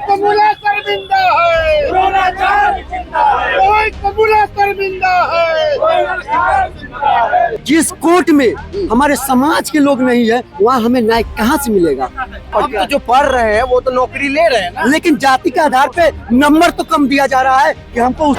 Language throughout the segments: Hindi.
कबूला शर्मिंदा है, रोहित कबूला शर्मिंदा है। जिस कोर्ट में हमारे समाज के लोग नहीं है वहाँ हमें न्याय कहाँ से मिलेगा। अब तो जो पढ़ रहे हैं वो तो नौकरी ले रहे हैं ना। लेकिन जाति के आधार पे नंबर तो कम दिया जा रहा है कि हमको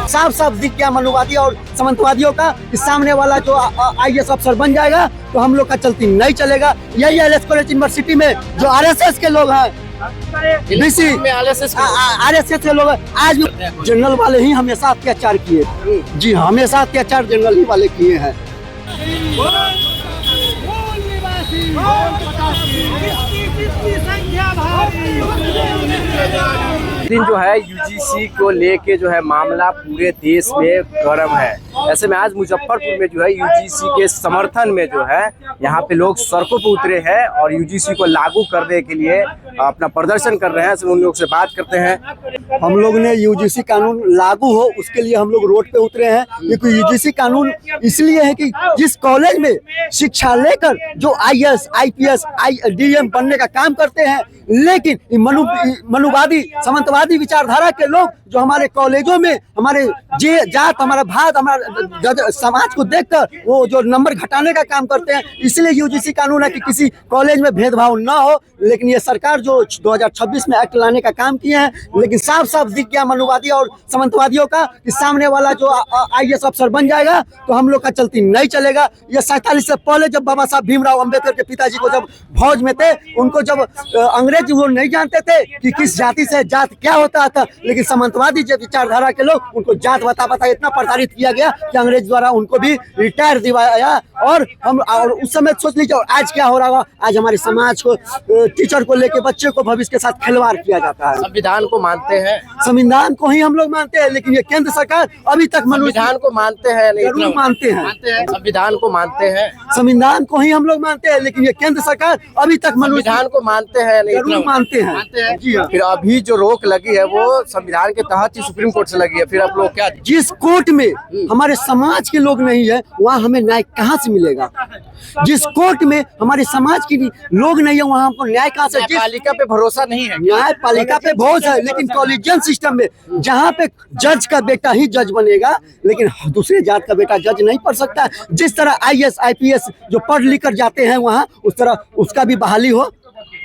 साफ साफ दिख गया मनुवादी और सामंतवादियों का कि सामने वाला जो IAS अफसर बन जाएगा तो हम लोग का चलती नहीं चलेगा। यही एलएस कॉलेज यूनिवर्सिटी में जो RSS के लोग हैं, BC में RSS के लोग हैं, आज भी जनरल वाले ही हमेशा अत्याचार किए। जी हमेशा अत्याचार जनरल ही वाले किए हैं। दिन जो है UGC को लेके जो है मामला पूरे देश में गर्म है। ऐसे में आज मुजफ्फरपुर में जो है UGC के समर्थन में जो है यहाँ पे लोग सड़कों पर उतरे हैं और UGC को लागू करने के लिए अपना प्रदर्शन कर रहे हैं। उन लोग से बात करते हैं। हम लोग ने UGC कानून लागू हो उसके लिए हम लोग रोड पे उतरे हैं, क्योंकि UGC कानून इसलिए है कि जिस कॉलेज में शिक्षा लेकर जो IAS IPS DM बनने का काम करते हैं, लेकिन मनुवादी सामंतवादी विचारधारा के लोग जो हमारे कॉलेजों में हमारे जात हमारा भात हमारा समाज को देखकर वो जो नंबर घटाने का काम करते हैं, इसलिए UGC कानून है कि किसी कॉलेज में भेदभाव ना हो। लेकिन ये सरकार जो 2026 में एक्ट लाने का काम किए हैं, लेकिन साफ साफ दिख गया मनुवादी और सामंतवादियों का कि सामने वाला जो IAS अफसर बन जाएगा तो हम लोग का चलती नहीं चलेगा। ये 47 से पहले जब बाबा साहब भीमराव अम्बेडकर के पिताजी को जब फौज में थे, उनको जब अंग्रेज वो नहीं जानते थे कि किस जाति से जात क्या होता था, लेकिन सामंतवादी जो विचारधारा के लोग उनको जात बता इतना प्रताड़ित किया गया कि अंग्रेज द्वारा उनको भी रिटायर दिवाया। और उस समय सोच लीजिए और आज क्या हो रहा होगा। आज हमारे समाज को टीचर को लेके बच्चे को भविष्य के साथ खिलवाड़ किया जाता है। संविधान को मानते हैं, संविधान को ही हम लोग मानते हैं, लेकिन ये केंद्र सरकार अभी तक संविधान को मानते हैं, जरूर मानते हैं, संविधान को मानते हैं, संविधान को ही हम लोग मानते हैं, लेकिन ये केंद्र सरकार अभी तक संविधान को मानते हैं, जरूर मानते हैं। जी हाँ। फिर अभी जो रोक लगी है वो संविधान के तहत ही सुप्रीम कोर्ट से लगी है। फिर आप लोग क्या, जिस कोर्ट में हमारे समाज के लोग नहीं है वहाँ हमें न्याय कहाँ से मिलेगा। जिस कोर्ट में हमारे समाज के लोग नहीं है वहाँ हमको न्याय कहाँ से। न्यायपालिका पे भरोसा नहीं है। न्यायपालिका पे भरोसा है, लेकिन कॉलेजियन सिस्टम में जहाँ पे जज का बेटा ही जज बनेगा, लेकिन दूसरे जात का बेटा जज नहीं पढ़ सकता। जिस तरह IAS IPS जो पढ़ लिख कर जाते हैं वहाँ, उस तरह उसका भी बहाली हो।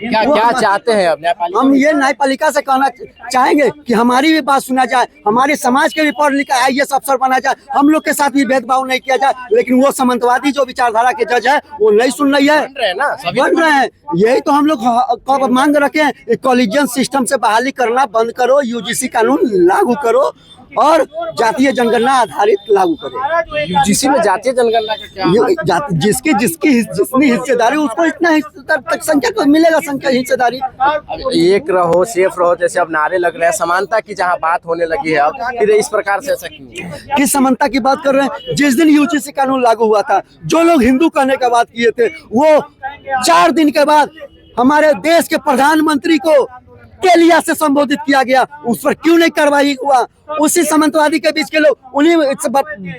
क्या चाहते हैं अब न्यायपालिका? हम ये न्यायपालिका से कहना चाहेंगे कि हमारी भी बात सुना जाए, हमारे समाज के भी पढ़ लिख IAS अफसर बना जाए, हम लोग के साथ भी भेदभाव नहीं किया जाए। लेकिन वो सामंतवादी जो विचारधारा के जज है वो नहीं सुन रही है, बन रहे हैं। यही तो हम लोग मांग रखे हैं, कॉलेजियन सिस्टम से बहाली करना बंद करो, UGC कानून लागू करो और जातीय जनगणना आधारित लागू करें। UGC में जातीय जनगणना का क्या, जिसकी जितनी हिस्सेदारी उसको इतना तक संख्या को मिलेगा, संख्या हिस्सेदारी। एक रहो सेफ रहो जैसे अब नारे लग रहे हैं, समानता की जहां बात होने लगी है, अब फिर इस प्रकार से ऐसा क्यों? किस समानता की बात कर रहे हैं? जिस दिन UGC कानून लागू हुआ था, जो लोग हिंदू कहने का बात किए थे, वो 4 दिन के बाद हमारे देश के प्रधानमंत्री को केलिया से संबोधित किया गया, उस पर क्यों नहीं कार्रवाई हुआ? उसी सामंतवादी के बीच के लोग उन्हीं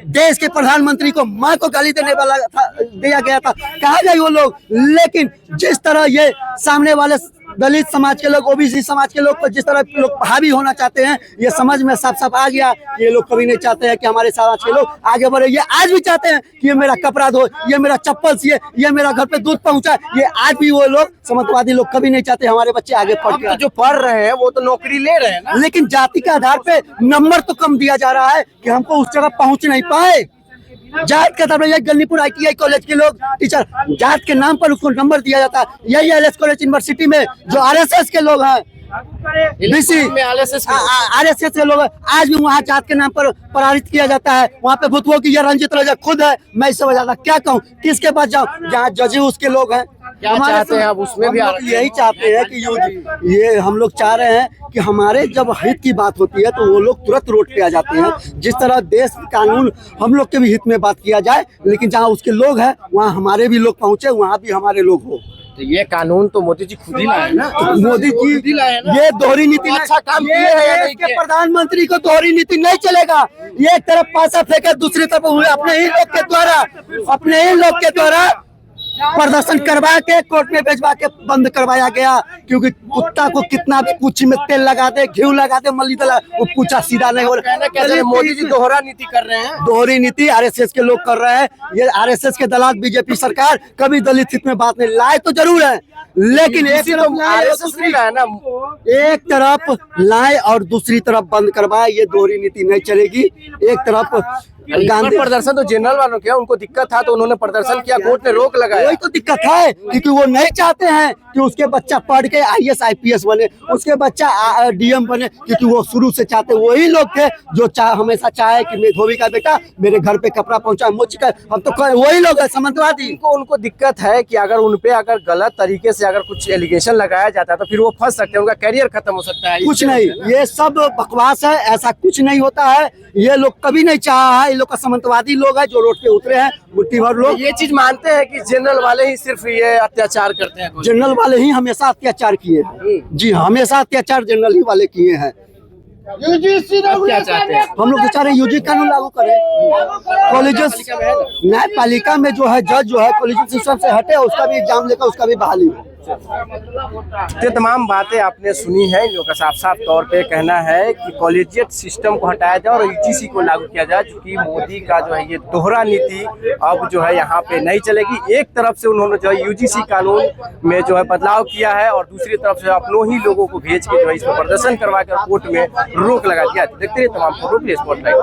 देश के प्रधानमंत्री को मां को गाली देने वाला दिया गया था, कहा गए वो लोग। लेकिन जिस तरह ये सामने वाले दलित समाज के लोग OBC समाज के लोग पर जिस तरह लोग हावी होना चाहते हैं, ये समझ में साफ साफ आ गया। ये लोग कभी नहीं चाहते हैं कि हमारे समाज के लोग आगे बढ़े। ये आज भी चाहते हैं कि ये मेरा कपड़ा धो, ये मेरा चप्पल सिए, ये मेरा घर पे दूध पहुंचाए। ये आज भी वो लोग सामंतवादी लोग कभी नहीं चाहते हमारे बच्चे आगे पढ़ के। तो जो पढ़ रहे हैं वो तो नौकरी ले रहे हैं ना। लेकिन जाति के आधार पे नंबर तो कम दिया जा रहा है कि हमको उस जगह पहुंच नहीं पाए। जात के आधार पर गलनीपुर ITI कॉलेज के लोग टीचर जात के नाम पर उसको नंबर दिया जाता है। यही एलएस कॉलेज यूनिवर्सिटी में जो RSS के लोग हैं, BC में RSS के लोग हैं, आज भी वहाँ जात के नाम पर प्रताड़ित किया जाता है। वहाँ पे भुतवो की ये रंजित राजा खुद है, मैं इससे ज्यादा क्या कहूँ, किसके पास जाऊँ? जहाँ जज उसके लोग हैं। क्या चाहते हैं अब उसमें भी? यही चाहते हैं कि ये हम लोग चाह रहे हैं कि हमारे जब हित की बात होती है तो वो लोग तुरंत रोड पे आ जाते हैं। जिस तरह देश कानून हम लोग के भी हित में बात किया जाए, लेकिन जहाँ उसके लोग हैं वहाँ हमारे भी लोग पहुँचे, वहाँ भी हमारे लोग हो। ये कानून तो मोदी जी खुद ही लाए ना। मोदी जी ये दोहरी नीति अच्छा काम ये किए हैं या देश नहीं के किए? प्रधानमंत्री को दोहरी नीति नहीं चलेगा। ये एक तरफ पैसा फेंके, दूसरी तरफ हुए अपने ही लोग के द्वारा प्रदर्शन करवा के कोर्ट में भेजवा के बंद करवाया गया, क्योंकि कुत्ता को कितना भी पूछी में तेल लगा दे, घी लगा दे, मल्ली दला, वो पूछा सीधा नहीं हो रहा। मोदी जी दोहरा नीति कर रहे हैं। दोहरी नीति आरएसएस के लोग कर रहे हैं। ये आरएसएस के दलाल बीजेपी सरकार कभी दलित हित में बात नहीं लाए तो जरूर है, लेकिन एक तरफ आरएसएस नहीं लाया ना, एक तरफ लाए और दूसरी तरफ बंद करवाए। ये दोहरी नीति नहीं चलेगी। एक तरफ गांधी प्रदर्शन तो जनरल वालों किया, उनको दिक्कत था तो उन्होंने प्रदर्शन किया, कोर्ट ने रोक लगाया। वही तो दिक्कत है, क्योंकि वो नहीं चाहते हैं कि उसके बच्चा पढ़ के आईएएस आईपीएस बने, उसके बच्चा डीएम बने, क्योंकि वो शुरू से चाहते वही लोग थे जो हमेशा चाहे कि मैं धोबी का बेटा मेरे घर पे कपड़ा पहुंचा मुझ का। हम तो वही लोग है सामंतवादी। उनको दिक्कत है कि अगर उनपे अगर गलत तरीके से अगर कुछ एलिगेशन लगाया जाता है तो फिर वो फंस सकते हैं, उनका करियर खत्म हो सकता है। कुछ नहीं, ये सब बकवास है, ऐसा कुछ नहीं होता है। ये लोग कभी नहीं चाहा है, ये लोग का सामंतवादी लोग है जो रोड पे उतरे हैं, मुट्ठी भर लोग। ये चीज मानते हैं कि जनरल वाले ही सिर्फ ये अत्याचार करते हैं। जनरल वाले ही हमेशा अत्याचार किए हैं। जी हाँ, हमेशा अत्याचार जनरल ही वाले किए हैं। यूजीसी चाहते हैं हम लोग चाह रहे हैं यूजी कानून लागू करें। कॉलेजेस न्यायपालिका में जो है जज जो है कॉलेज सिस्टम से हटे, उसका भी एग्जाम लेकर उसका भी बहाली हो। ये तमाम बातें आपने सुनी है। इन लोगों का साफ साफ तौर पे कहना है कि कॉलेजिएट सिस्टम को हटाया जाए और यूजीसी को लागू किया जाए, क्योंकि मोदी का जो है ये दोहरा नीति अब जो है यहाँ पे नहीं चलेगी। एक तरफ से उन्होंने जो है यूजीसी कानून में जो है बदलाव किया है और दूसरी तरफ से अपनों ही लोगों को भेज के जो है इसमें प्रदर्शन करवा कर कोर्ट में रोक लगा दिया। देखते रहिए तमाम खबरों के लिए स्पॉटलाइट।